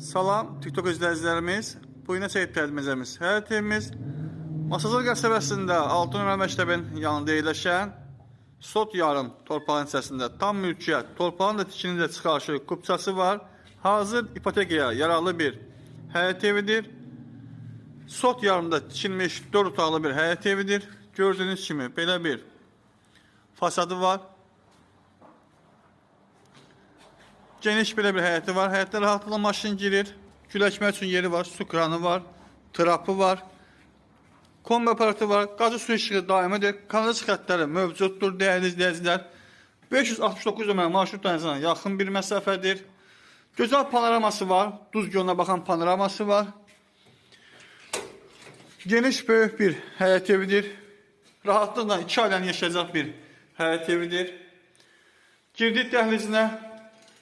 Salam TikTok izləyicilərimiz. Bu gün çəkib təqdimimiz hər evimiz Masazır qəsəbəsində 6 nömrə məktəbin yanında yerləşən Sot yarım torpağın içərisində tam mülkiyyət, torpağın da tikinin də çıxarışı, kupçası var. Hazır ipotekaya yararlı bir həyət evidir. Sot yarımda tikilmiş 4 otaqlı bir həyət evidir. Gördüyünüz kimi belə bir fasadı var. Geniş belə bir həyəti var. Həyətdə rahatlıqla maşın girir. Küləkmək üçün yeri var. Su kranı var. Trapı var. Kombi aparatı var. Qazı su işığı daimidir. Kanaliz xəttləri mövcuddur dəyərli izləyicilər. 569 nömrə marşrut dənizine yaxın bir məsafədir. Gözəl panoraması var. Duz gölünə baxan panoraması var. Geniş böyük bir həyət evidir. Rahatlıqla 2 ailənin yaşayacaq bir həyət evidir. Girdik dəhlizinə.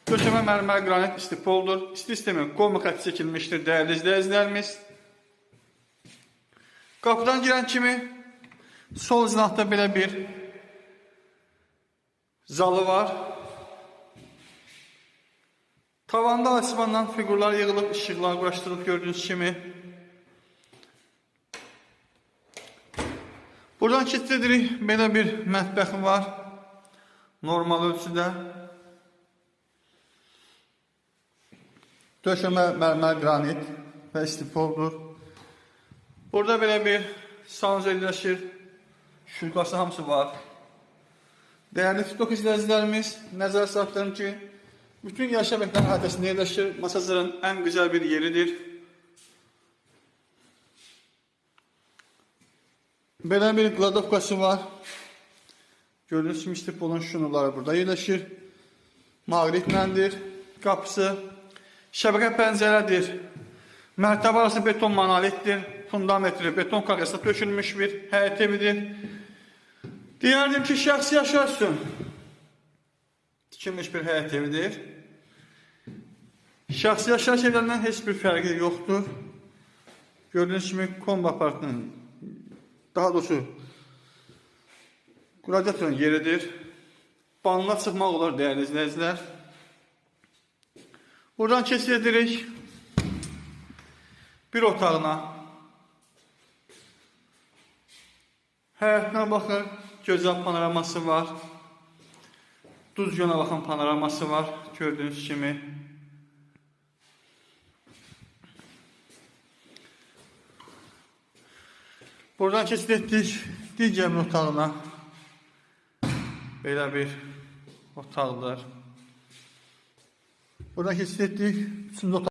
Döşəmə mərmər qranit istipoldur. İsti sistemi qolma xətti çəkilmişdir dəyərli izləyicilərimiz. Qapıdan girən kimi sol zinatda belə bir zalı var. Tavanda asibandan figurlar yığılıb, işıqlar quraşdırılıb gördüyünüz kimi. Buradan keçirik. Belə bir mətbəxi var. Normal ölçüdə. Döşəmə mərmər qranit və istipoldur. Burada belə bir sanuz yerləşir. Şülqası hamısı var. Dəyərli TikTok izləyicilərimiz, nəzər saxlayın ki, bütün yaşam ekran əhatəsində yerləşir. Masazırın ən gözəl bir yeridir. Belə bir qladovkası var. Gördüyünüz kimi istipolun şunurları burada yerləşir. Mağritləndir. Qapısı şəbəkə pəncərədir. Mərtəbə arası beton monolitdir. Fundamentli beton kakasına döşülmüş bir həyət evidir. Deyərdim ki, şəxsi yaşarsın. Tikilmiş bir həyət evidir. Şəxsi yaşayış evlərindən heç bir fərqi yoxdur. Gördüyünüz kimi kombi aparatının, daha doğrusu radiatorun yeridir. Banına çıxmaq olar dəyərli izləyicilər. Buradan keçid edirik bir otağına. Həyətinə baxır, gözəl panoraması var. Duz gölünə baxan panoraması var, gördüyünüz kimi. Buradan keçid etdik digər bir otağına. Belə bir otaqdır. Buradan keçid etdik 3-cü otaq.